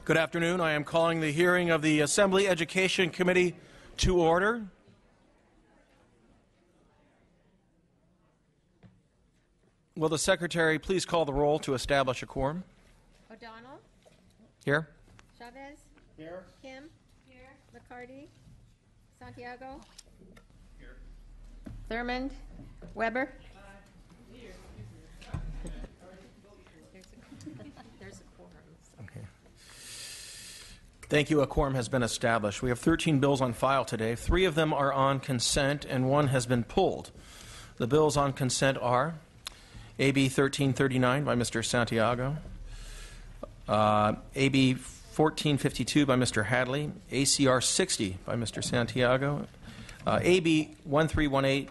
Good afternoon. I am calling the hearing of the Assembly Education Committee to order. Will the Secretary please call the roll to establish a quorum? O'Donnell? Here. Chavez? Here. Kim? Here. McCarty? Santiago? Here. Thurmond? Weber? There's a quorum. Okay. Thank you. A quorum has been established. We have 13 bills on file today. 3 of them are on consent and 1 has been pulled. The bills on consent are AB 1339 by Mr. Santiago, AB 1452 by Mr. Hadley, ACR 60 by Mr. Santiago. AB 1318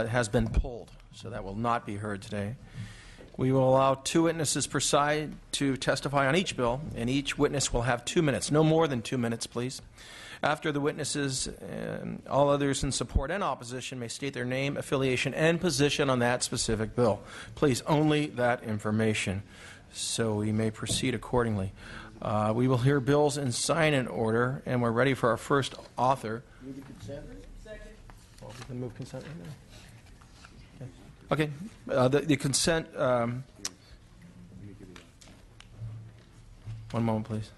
has been pulled, so that will not be heard today. We will allow 2 witnesses per side to testify on each bill, and each witness will have 2 minutes. No more than 2 minutes, please. After the witnesses, all others in support and opposition may state their name, affiliation, and position on that specific bill. Please, only that information, so we may proceed accordingly. We will hear bills in sign-in order, and we're ready for our first author. Move the consent. Second. Well, we can move consent right now. Okay. The consent. One moment, please.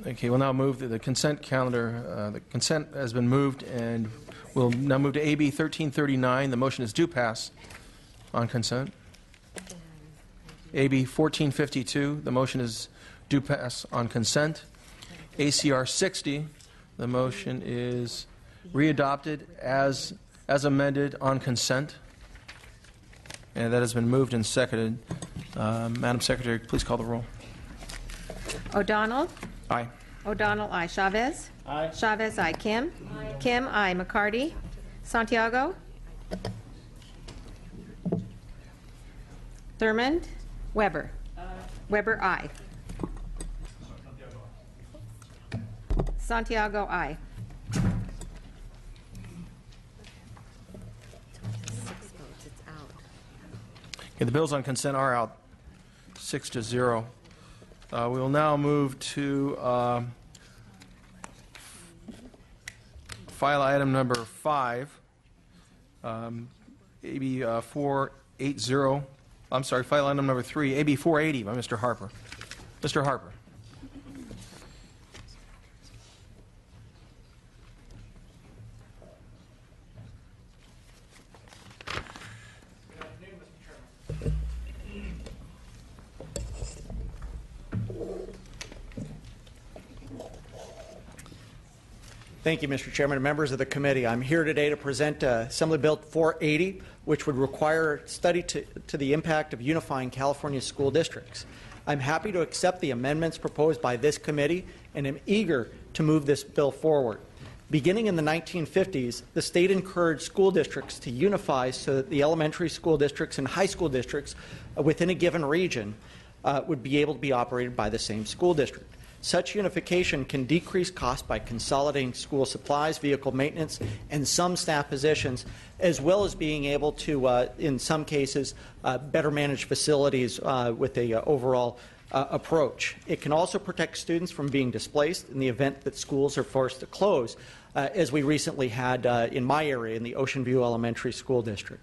Okay, we'll now move to the consent calendar. The consent has been moved, and we'll now move to AB 1339. The motion is due pass on consent. AB 1452. The motion is due pass on consent. ACR 60. The motion is readopted as amended on consent. And that has been moved and seconded. Madam Secretary, please call the roll. O'Donnell? Aye. O'Donnell, aye. Chavez? Aye. Chavez, aye. Kim? Aye. Kim, aye. McCarty? Santiago? Thurmond? Weber? Weber, aye. Santiago, aye. 6 votes, it's out. Okay, the bills on consent are out 6-0. We will now move to file item number 5, AB 480. I'm sorry, file item number 3, AB 480 by Mr. Harper. Mr. Harper. Thank you, Mr. Chairman and members of the committee. I'm here today to present Assembly Bill 480, which would require a study to the impact of unifying California school districts. I'm happy to accept the amendments proposed by this committee and am eager to move this bill forward. Beginning in the 1950s, the state encouraged school districts to unify so that the elementary school districts and high school districts within a given region would be able to be operated by the same school district. Such unification can decrease costs by consolidating school supplies, vehicle maintenance, and some staff positions, as well as being able to, in some cases, better manage facilities with an overall approach. It can also protect students from being displaced in the event that schools are forced to close, as we recently had in my area in the Ocean View Elementary School District.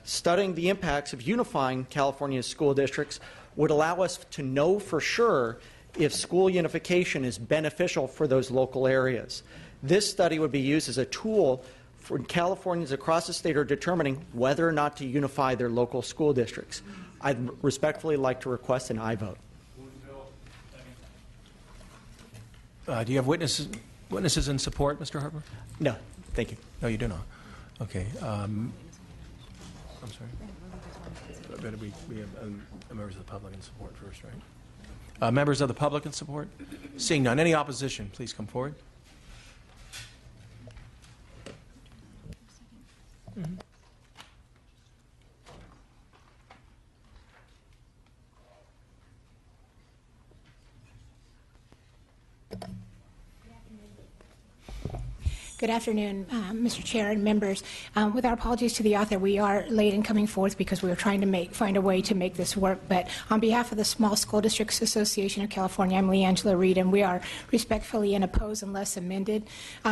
Studying the impacts of unifying California's school districts would allow us to know for sure if school unification is beneficial for those local areas. This study would be used as a tool for Californians across the state are determining whether or not to unify their local school districts. I'd respectfully like to request an aye vote. Do you have witnesses in support, Mr. Harper? No, thank you. No, you do not. Okay. I'm sorry. Better we have members of the public in support first, right? Members of the public in support? Seeing none. Any opposition, please come forward. Good afternoon, Mr. Chair and members. With our apologies to the author, we are late in coming forth because we were trying to find a way to make this work. But on behalf of the Small School Districts Association of California, I'm Leangela Reed, and we are respectfully in oppose unless amended,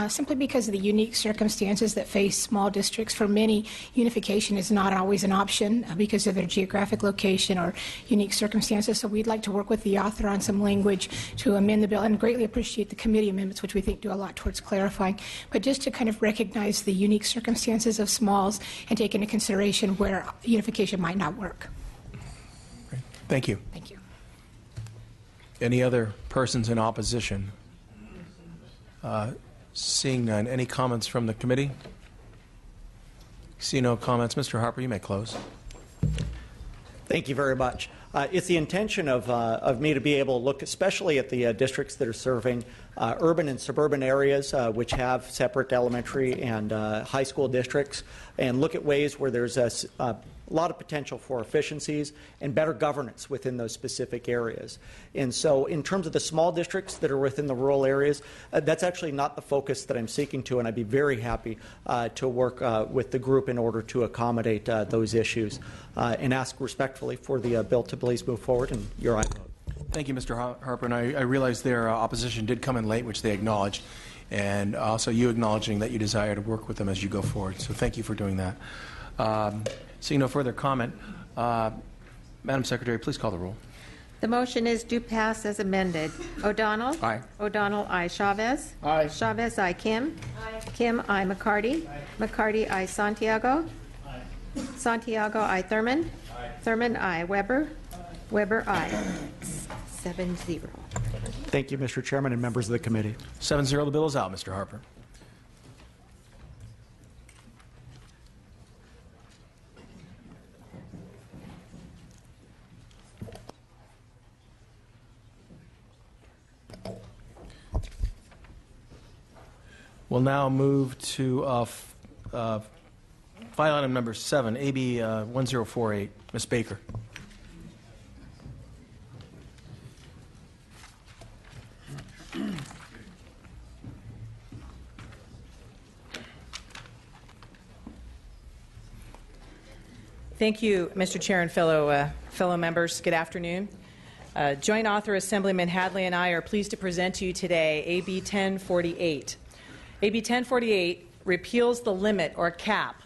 simply because of the unique circumstances that face small districts. For many, unification is not always an option because of their geographic location or unique circumstances. So we'd like to work with the author on some language to amend the bill, and greatly appreciate the committee amendments, which we think do a lot towards clarifying. But just to kind of recognize the unique circumstances of smalls and take into consideration where unification might not work. Great. Thank you. Thank you. Any other persons in opposition? Seeing none. Any comments from the committee? See no comments. Mr. Harper, you may close. Thank you very much. It's the intention of me to be able to look especially at the districts that are serving urban and suburban areas which have separate elementary and high school districts, and look at ways where there's a lot of potential for efficiencies and better governance within those specific areas. And so in terms of the small districts that are within the rural areas, that's actually not the focus that I'm seeking to, and I'd be very happy to work with the group in order to accommodate those issues and ask respectfully for the bill to please move forward and your aye vote. Thank you, Mr. Harper. And I realize their opposition did come in late, which they acknowledged, and also you acknowledging that you desire to work with them as you go forward. So thank you for doing that. Seeing no further comment, Madam Secretary, please call the roll. The motion is do pass as amended. O'Donnell? Aye. O'Donnell, aye. Chavez? Aye. Chavez, aye. Kim? Aye. Kim, aye. McCarty? Aye. McCarty, aye. Santiago? Aye. Santiago, aye. Thurman? Aye. Thurman, aye. Weber? Aye. Weber, aye. 7-0. Thank you, Mr. Chairman and members of the committee. 7-0, the bill is out, Mr. Harper. We'll now move to file item number 7, AB 1048. Ms. Baker. Thank you, Mr. Chair and fellow members. Good afternoon. Joint author Assemblyman Hadley and I are pleased to present to you today AB 1048. AB 1048 repeals the limit or cap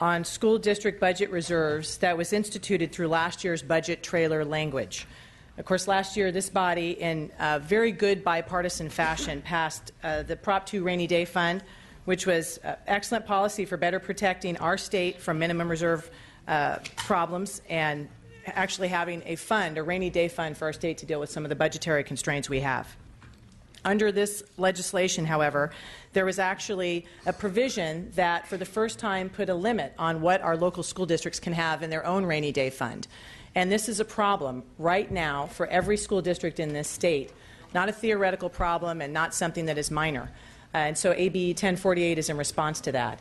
on school district budget reserves that was instituted through last year's budget trailer language. Of course, last year this body, in very good bipartisan fashion, passed the Prop 2 Rainy Day Fund, which was excellent policy for better protecting our state from minimum reserve problems and actually having a fund, a rainy day fund for our state to deal with some of the budgetary constraints we have. Under this legislation, however, there was actually a provision that for the first time put a limit on what our local school districts can have in their own rainy day fund. And this is a problem right now for every school district in this state, not a theoretical problem and not something that is minor. And so AB 1048 is in response to that.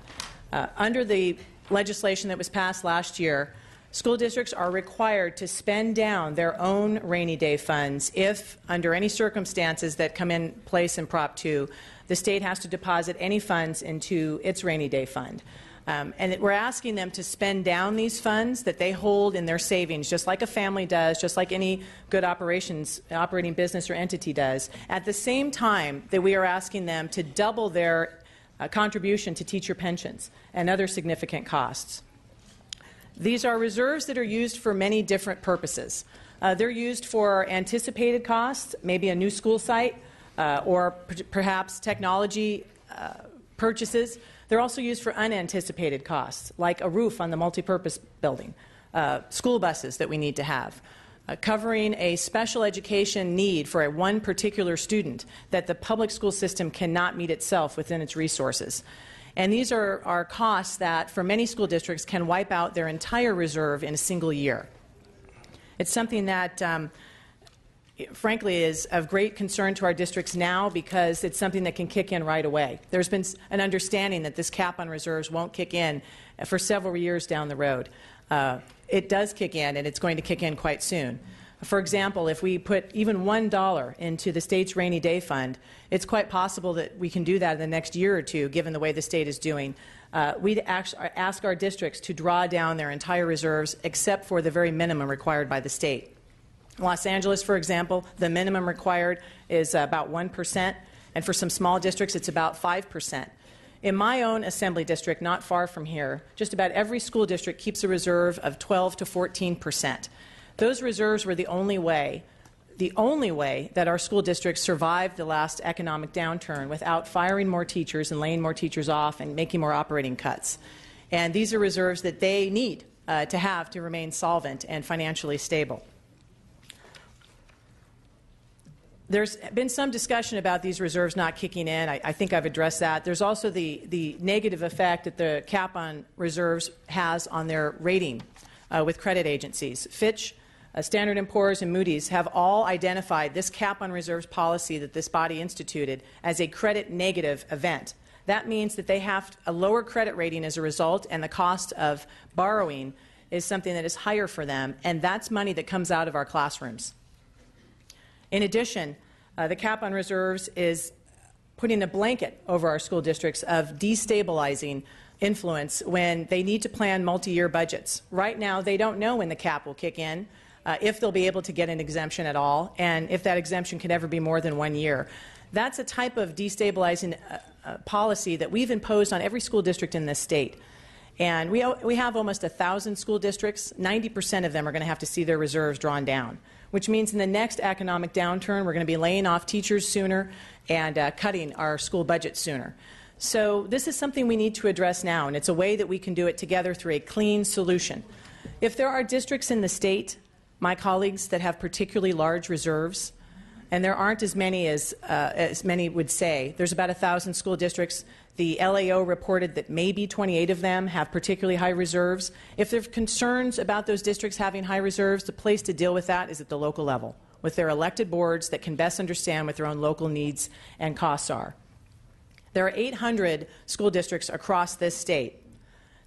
Under the legislation that was passed last year, school districts are required to spend down their own rainy day funds if, under any circumstances that come in place in Prop 2, the state has to deposit any funds into its rainy day fund. And we're asking them to spend down these funds that they hold in their savings, just like a family does, just like any good operating business or entity does, at the same time that we are asking them to double their contribution to teacher pensions and other significant costs. These are reserves that are used for many different purposes. They're used for anticipated costs, maybe a new school site, or perhaps technology purchases. They're also used for unanticipated costs, like a roof on the multipurpose building, school buses that we need to have, covering a special education need for one particular student that the public school system cannot meet itself within its resources. And these are costs that, for many school districts, can wipe out their entire reserve in a single year. It's something that frankly, is of great concern to our districts now because it's something that can kick in right away. There's been an understanding that this cap on reserves won't kick in for several years down the road. It does kick in, and it's going to kick in quite soon. For example, if we put even $1 into the state's rainy day fund, it's quite possible that we can do that in the next year or two, given the way the state is doing. We'd ask our districts to draw down their entire reserves except for the very minimum required by the state. Los Angeles, for example, the minimum required is about 1%, and for some small districts, it's about 5%. In my own assembly district, not far from here, just about every school district keeps a reserve of 12 to 14%. Those reserves were the only way that our school districts survived the last economic downturn without firing more teachers and laying more teachers off and making more operating cuts. And these are reserves that they need to have to remain solvent and financially stable. There's been some discussion about these reserves not kicking in. I think I've addressed that. There's also the negative effect that the cap on reserves has on their rating with credit agencies. Fitch, Standard & Poor's, and Moody's have all identified this cap on reserves policy that this body instituted as a credit negative event. That means that they have a lower credit rating as a result, and the cost of borrowing is something that is higher for them, and that's money that comes out of our classrooms. In addition, the cap on reserves is putting a blanket over our school districts of destabilizing influence when they need to plan multi-year budgets. Right now, they don't know when the cap will kick in, if they'll be able to get an exemption at all, and if that exemption can ever be more than 1 year. That's a type of destabilizing policy that we've imposed on every school district in this state. And we have almost 1,000 school districts. 90% of them are going to have to see their reserves drawn down, which means in the next economic downturn, we're going to be laying off teachers sooner and cutting our school budget sooner. So this is something we need to address now, and it's a way that we can do it together through a clean solution. If there are districts in the state, my colleagues, that have particularly large reserves, and there aren't as many as many would say. There's about 1,000 school districts. The LAO reported that maybe 28 of them have particularly high reserves. If there are concerns about those districts having high reserves, the place to deal with that is at the local level, with their elected boards that can best understand what their own local needs and costs are. There are 800 school districts across this state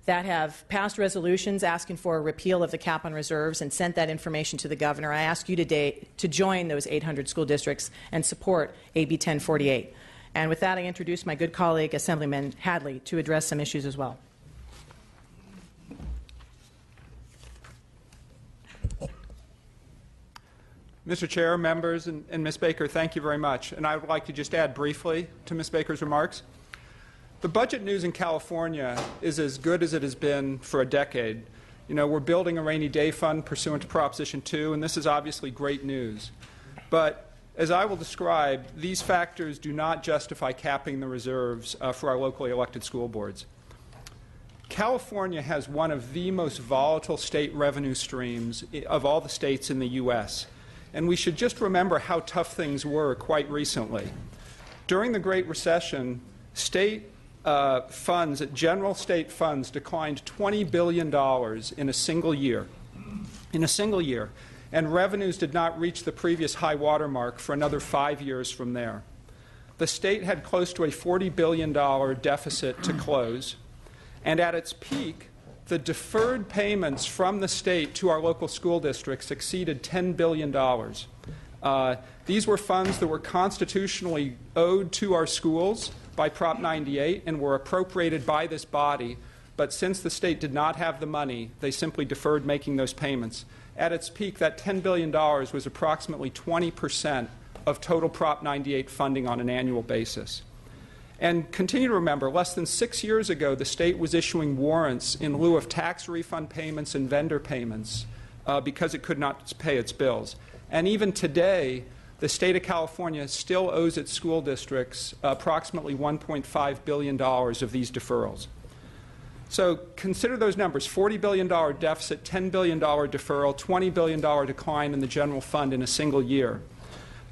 that have passed resolutions asking for a repeal of the cap on reserves and sent that information to the governor. I ask you today to join those 800 school districts and support AB 1048. And with that, I introduce my good colleague, Assemblyman Hadley, to address some issues as well. Mr. Chair, members, and Ms. Baker, thank you very much. And I would like to just add briefly to Ms. Baker's remarks. The budget news in California is as good as it has been for a decade. You know, we're building a rainy day fund pursuant to Proposition 2, and this is obviously great news. But as I will describe, these factors do not justify capping the reserves for our locally elected school boards. California has one of the most volatile state revenue streams of all the states in the U.S., and we should just remember how tough things were quite recently. During the Great Recession, state funds, general state funds, declined $20 billion in a single year. And revenues did not reach the previous high water mark for another 5 years from there. The state had close to a $40 billion deficit to close, and at its peak, the deferred payments from the state to our local school districts exceeded $10 billion. These were funds that were constitutionally owed to our schools by Prop 98 and were appropriated by this body, but since the state did not have the money, they simply deferred making those payments. At its peak, that $10 billion was approximately 20% of total Prop 98 funding on an annual basis. And continue to remember, less than 6 years ago, the state was issuing warrants in lieu of tax refund payments and vendor payments because it could not pay its bills. And even today, the state of California still owes its school districts approximately $1.5 billion of these deferrals. So consider those numbers: $40 billion deficit, $10 billion deferral, $20 billion decline in the general fund in a single year.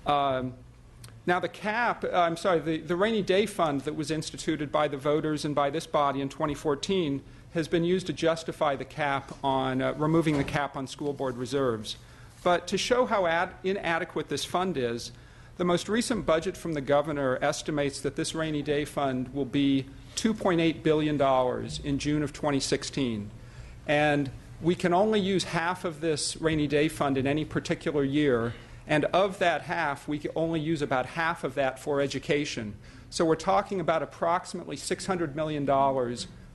Now the rainy day fund that was instituted by the voters and by this body in 2014 has been used to justify the cap on removing the cap on school board reserves. But to show how inadequate this fund is, the most recent budget from the governor estimates that this rainy day fund will be $2.8 billion in June of 2016. And we can only use half of this rainy day fund in any particular year. And of that half, we can only use about half of that for education. So we're talking about approximately $600 million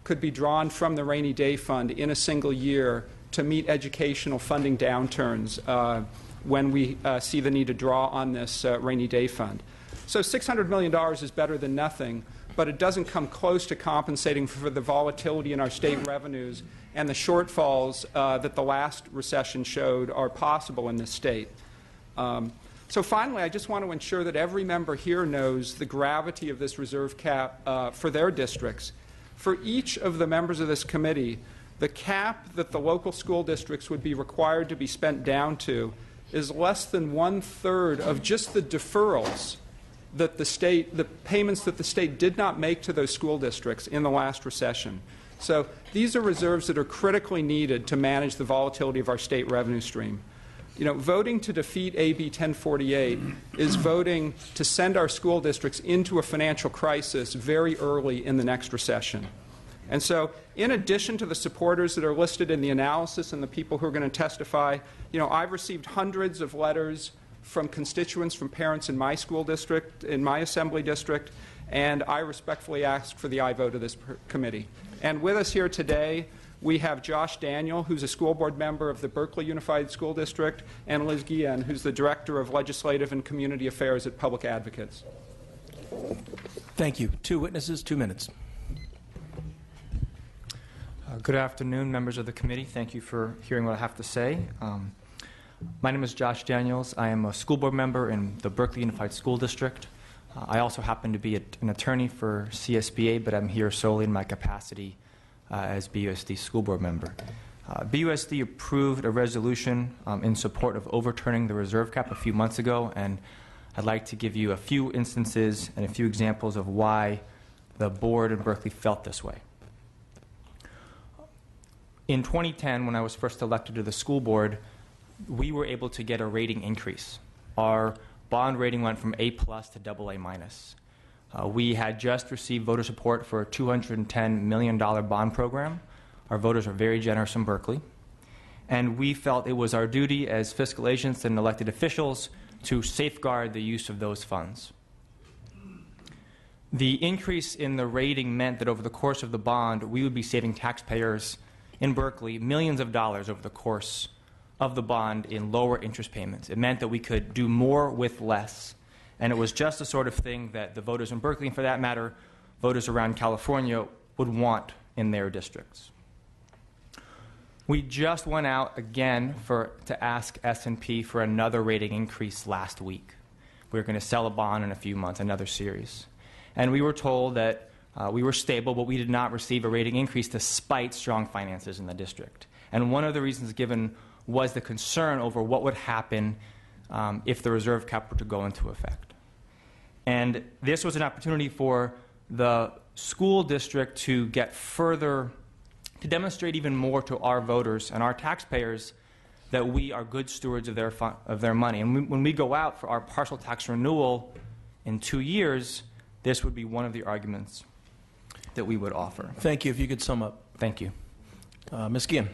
could be drawn from the rainy day fund in a single year to meet educational funding downturns when we see the need to draw on this rainy day fund. So $600 million is better than nothing, but it doesn't come close to compensating for the volatility in our state revenues and the shortfalls that the last recession showed are possible in this state. So finally, I just want to ensure that every member here knows the gravity of this reserve cap for their districts. For each of the members of this committee, the cap that the local school districts would be required to be spent down to is less than 1/3 of just the deferrals that the payments that the state did not make to those school districts in the last recession. So these are reserves that are critically needed to manage the volatility of our state revenue stream. You know, voting to defeat AB 1048 is voting to send our school districts into a financial crisis very early in the next recession. And so, in addition to the supporters that are listed in the analysis and the people who are going to testify, you know, I've received hundreds of letters from constituents, from parents in my school district, in my assembly district, and I respectfully ask for the aye vote of this committee. And with us here today, we have Josh Daniel, who's a school board member of the Berkeley Unified School District, and Liz Guillen, who's the Director of Legislative and Community Affairs at Public Advocates. Thank you. 2 witnesses, 2 minutes. Good afternoon, members of the committee. Thank you for hearing what I have to say. My name is Josh Daniels. I am a school board member in the Berkeley Unified School District. I also happen to be an attorney for CSBA, but I'm here solely in my capacity as BUSD school board member. BUSD approved a resolution in support of overturning the reserve cap a few months ago, and I'd like to give you a few instances and a few examples of why the board in Berkeley felt this way. In 2010, when I was first elected to the school board, we were able to get a rating increase. Our bond rating went from A+ to AA-. We had just received voter support for a $210 million bond program. Our voters are very generous in Berkeley. And we felt it was our duty as fiscal agents and elected officials to safeguard the use of those funds. The increase in the rating meant that over the course of the bond, we would be saving taxpayers in Berkeley millions of dollars over the course of the bond in lower interest payments. It meant that we could do more with less. And it was just the sort of thing that the voters in Berkeley, and for that matter, voters around California, would want in their districts. We just went out again to ask S&P for another rating increase last week. We were going to sell a bond in a few months, another series. And we were told that we were stable, but we did not receive a rating increase despite strong finances in the district. And one of the reasons given was the concern over what would happen if the reserve cap were to go into effect. And this was an opportunity for the school district to get further, to demonstrate even more to our voters and our taxpayers that we are good stewards of their money. And when we go out for our partial tax renewal in 2 years, this would be one of the arguments that we would offer. Thank you. If you could sum up. Thank you. Ms. Guillen.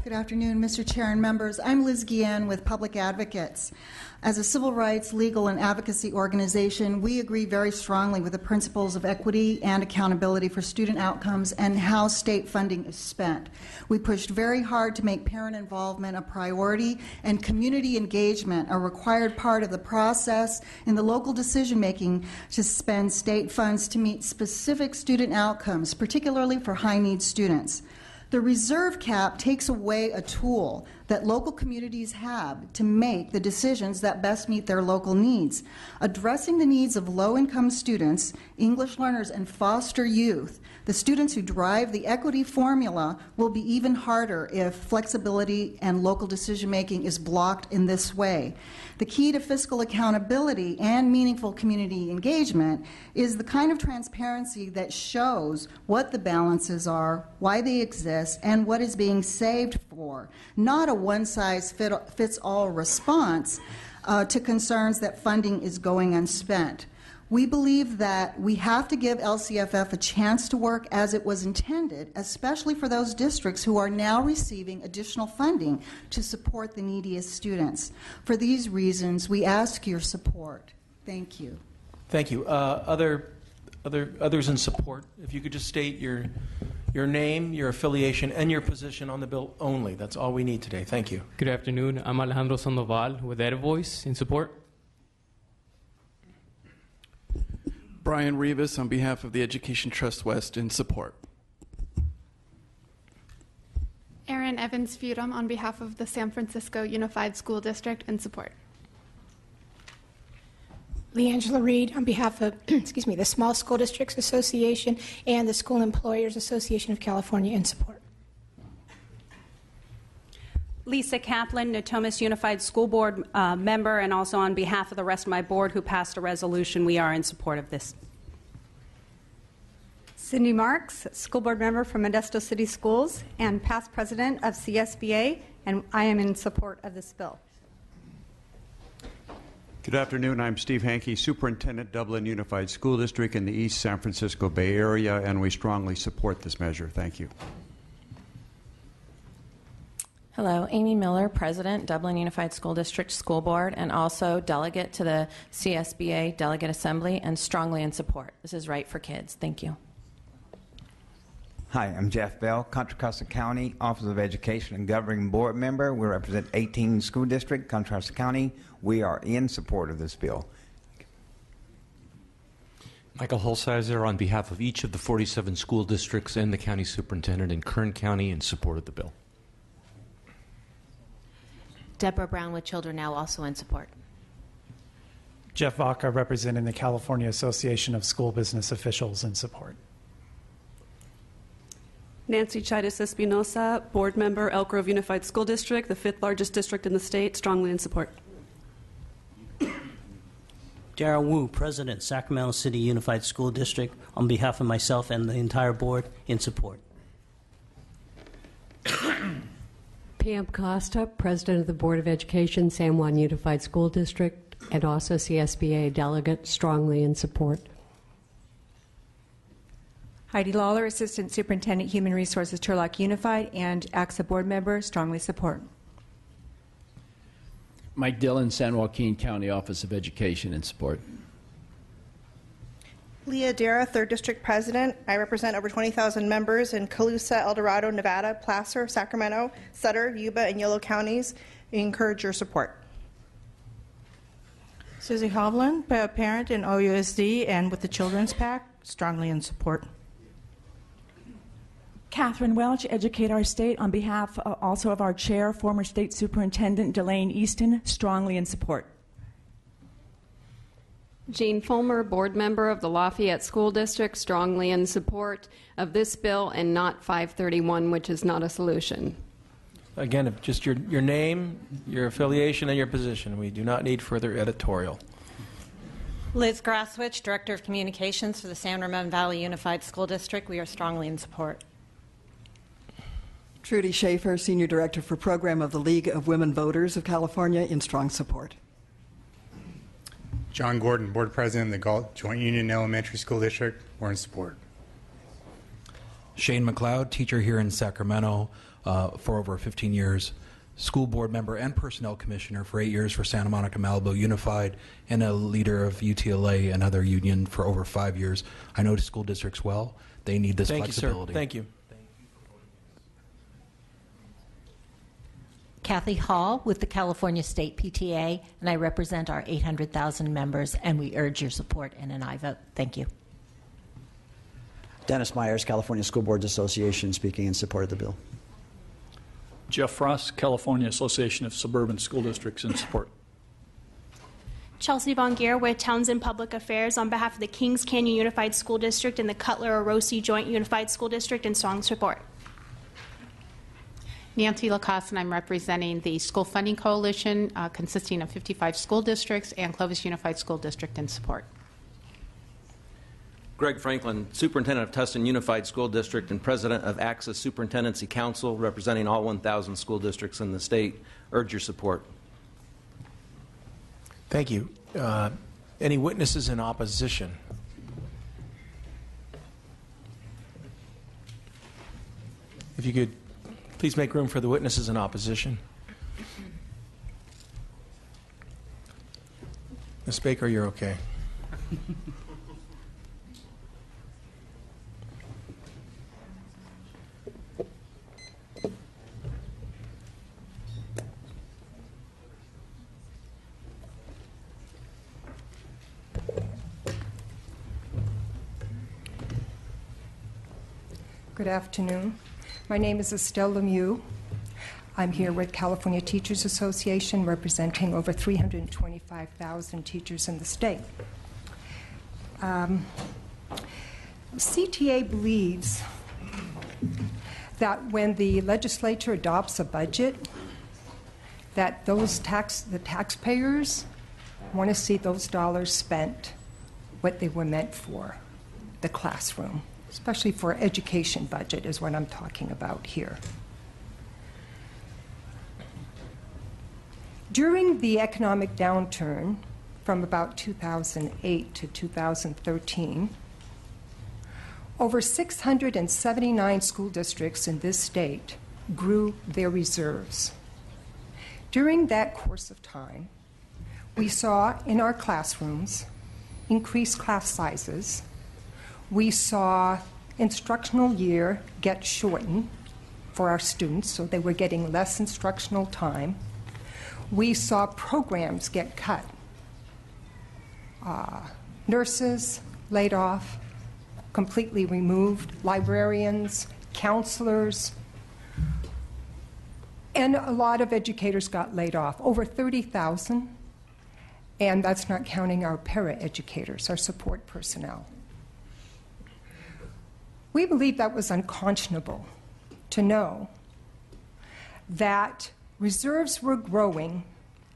Good afternoon, Mr. Chair and members. I'm Liz Guillen with Public Advocates. As a civil rights, legal, and advocacy organization, we agree very strongly with the principles of equity and accountability for student outcomes and how state funding is spent. We pushed very hard to make parent involvement a priority and community engagement a required part of the process in the local decision-making to spend state funds to meet specific student outcomes, particularly for high-need students. The reserve cap takes away a tool that local communities have to make the decisions that best meet their local needs. Addressing the needs of low-income students, English learners, and foster youth, the students who drive the equity formula, will be even harder if flexibility and local decision-making is blocked in this way. The key to fiscal accountability and meaningful community engagement is the kind of transparency that shows what the balances are, why they exist, this and what is being saved for, not a one-size-fits-all response to concerns that funding is going unspent. We believe that we have to give LCFF a chance to work as it was intended, especially for those districts who are now receiving additional funding to support the neediest students. For these reasons, we ask your support. Thank you. Thank you. Others in support, if you could just state your name, your affiliation, and your position on the bill only. That's all we need today. Thank you. Good afternoon. I'm Alejandro Sandoval with Ed Voice in support. Brian Rivas on behalf of the Education Trust West in support. Erin Evans-Feudum on behalf of the San Francisco Unified School District in support. Leangela Reed on behalf of the Small School Districts Association and the School Employers Association of California in support. Lisa Kaplan, Natomas Unified School Board member, and also on behalf of the rest of my board who passed a resolution, we are in support of this. Cindy Marks, school board member from Modesto City Schools and past president of CSBA, and I am in support of this bill. Good afternoon. I'm Steve Hankey, Superintendent, Dublin Unified School District in the East San Francisco Bay Area, and we strongly support this measure. Thank you. Hello, Amy Miller, President, Dublin Unified School District School Board, and also delegate to the CSBA Delegate Assembly, and strongly in support. This is right for kids. Thank you. Hi, I'm Jeff Bell, Contra Costa County Office of Education and Governing Board member. We represent 18 school districts, Contra Costa County. We are in support of this bill. Michael Holsizer on behalf of each of the 47 school districts and the county superintendent in Kern County in support of the bill. Deborah Brown with Children Now, also in support. Jeff Vaca, representing the California Association of School Business Officials, in support. Nancy Chaitis Espinosa, board member, Elk Grove Unified School District, the 5th largest district in the state, strongly in support. Darrell Wu, President, Sacramento City Unified School District, on behalf of myself and the entire board, in support. Pam Costa, President of the Board of Education, San Juan Unified School District, and also CSBA delegate, strongly in support. Heidi Lawler, Assistant Superintendent, Human Resources, Turlock Unified, and AXA board member, strongly support. Mike Dillon, San Joaquin County Office of Education, in support. Leah Dara, 3rd District President. I represent over 20,000 members in Colusa, El Dorado, Nevada, Placer, Sacramento, Sutter, Yuba, and Yolo counties. We encourage your support. Susie Hovland, parent in OUSD and with the Children's PAC, strongly in support. Catherine Welch, Educate Our State, on behalf also of our chair, former State Superintendent Delane Easton, strongly in support. Jean Fulmer, board member of the Lafayette School District, strongly in support of this bill and not 531, which is not a solution. Again, just your name, your affiliation, and your position. We do not need further editorial. Liz Graswich, Director of Communications for the San Ramon Valley Unified School District. We are strongly in support. Trudy Schaefer, Senior Director for Program of the League of Women Voters of California, in strong support. John Gordon, Board President of the Galt Joint Union Elementary School District. We're in support. Shane McLeod, teacher here in Sacramento for over 15 years, school board member and personnel commissioner for 8 years for Santa Monica Malibu Unified, and a leader of UTLA, another union, for over 5 years. I know school districts well. They need this flexibility. Thank you, sir. Thank you. Kathy Hall with the California State PTA, and I represent our 800,000 members, and we urge your support and an aye vote. Thank you. Dennis Myers, California School Boards Association, speaking in support of the bill. Jeff Frost, California Association of Suburban School Districts, in support. Chelsea Von Geer with Townsend Public Affairs on behalf of the Kings Canyon Unified School District and the Cutler-Orosi Joint Unified School District, in strong support. Nancy Lacoste, and I'm representing the School Funding Coalition, consisting of 55 school districts, and Clovis Unified School District, in support. Greg Franklin, Superintendent of Tustin Unified School District and President of AXA Superintendency Council, representing all 1,000 school districts in the state. Urge your support. Thank you. Any witnesses in opposition? If you could please make room for the witnesses in opposition. Ms. Baker, you're okay. Good afternoon. My name is Estelle Lemieux. I'm here with California Teachers Association, representing over 325,000 teachers in the state. CTA believes that when the legislature adopts a budget, that the taxpayers want to see those dollars spent what they were meant for, the classroom, especially for education budget is what I'm talking about here. During the economic downturn from about 2008 to 2013, over 679 school districts in this state grew their reserves. During that course of time, we saw in our classrooms increased class sizes. We saw instructional year get shortened for our students, so they were getting less instructional time. We saw programs get cut. Nurses laid off, completely removed, librarians, counselors, and a lot of educators got laid off, over 30,000, and that's not counting our para-educators, our support personnel. We believe that was unconscionable to know that reserves were growing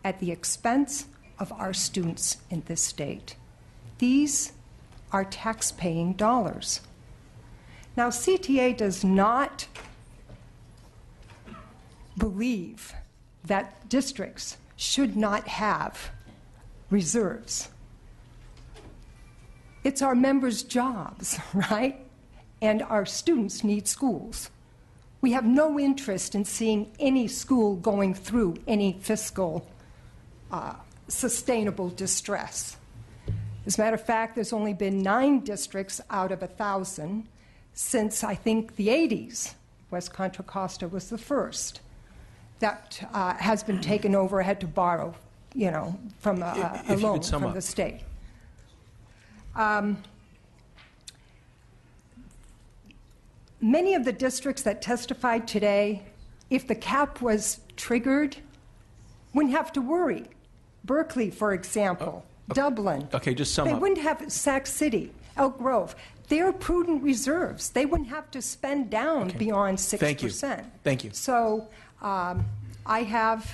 at the expense of our students in this state. These are tax-paying dollars. Now, CTA does not believe that districts should not have reserves. It's our members' jobs, right? And our students need schools. We have no interest in seeing any school going through any fiscal sustainable distress. As a matter of fact, there's only been 9 districts out of 1,000 since, I think, the 80s. West Contra Costa was the first that has been taken over, had to borrow, from a loan from the state. Many of the districts that testified today, if the cap was triggered, wouldn't have to worry. Berkeley, for example, Dublin. Okay, just sum up. They wouldn't have Sac City, Elk Grove. They're prudent reserves. They wouldn't have to spend down beyond 6%. Thank you. So I have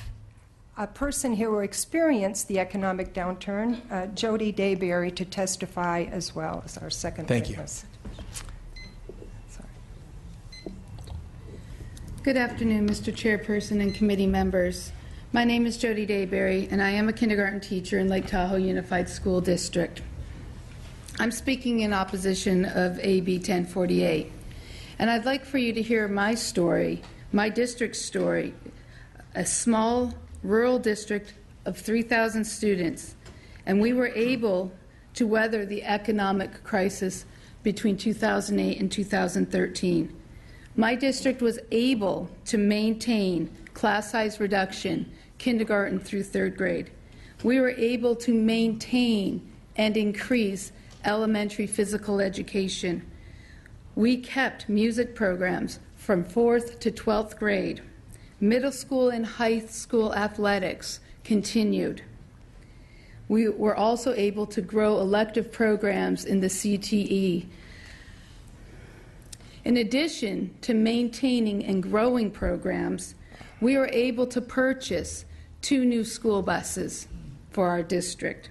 a person here who experienced the economic downturn, Jody Dayberry, to testify as well as our second witness. Good afternoon, Mr. Chairperson and committee members. My name is Jody Dayberry, and I am a kindergarten teacher in Lake Tahoe Unified School District. I'm speaking in opposition of AB 1048, and I'd like for you to hear my story, my district's story, a small rural district of 3,000 students, and we were able to weather the economic crisis between 2008 and 2013. My district was able to maintain class size reduction, kindergarten through 3rd grade. We were able to maintain and increase elementary physical education. We kept music programs from 4th to 12th grade. Middle school and high school athletics continued. We were also able to grow elective programs in the CTE. In addition to maintaining and growing programs, we were able to purchase 2 new school buses for our district.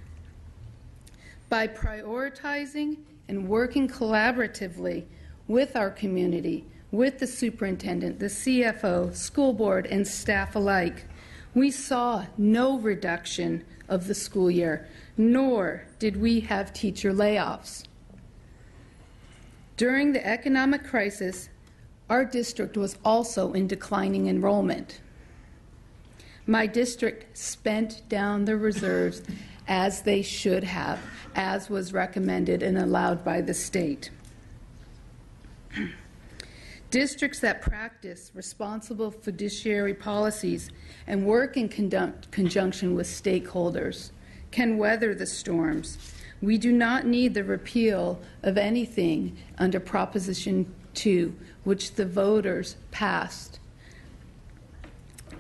By prioritizing and working collaboratively with our community, with the superintendent, the CFO, school board, and staff alike, we saw no reduction of the school year, nor did we have teacher layoffs. During the economic crisis, our district was also in declining enrollment. My district spent down the reserves as they should have, as was recommended and allowed by the state. Districts that practice responsible fiduciary policies and work in conjunction with stakeholders can weather the storms. We do not need the repeal of anything under Proposition 2, which the voters passed.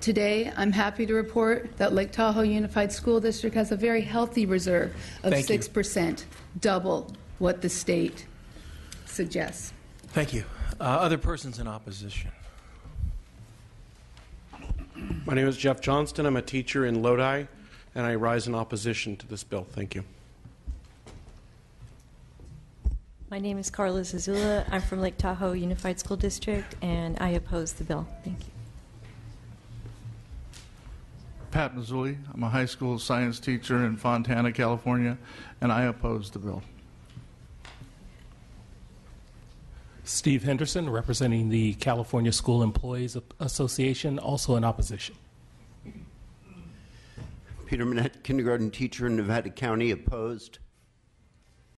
Today, I'm happy to report that Lake Tahoe Unified School District has a very healthy reserve of 6%, double what the state suggests. Thank you. Other persons in opposition? My name is Jeff Johnston. I'm a teacher in Lodi, and I rise in opposition to this bill. Thank you. My name is Carla Zazula. I'm from Lake Tahoe Unified School District, and I oppose the bill. Thank you. Pat Mazzulli. I'm a high school science teacher in Fontana, California, and I oppose the bill. Steve Henderson, representing the California School Employees Association, also in opposition. Peter Manette, kindergarten teacher in Nevada County, opposed.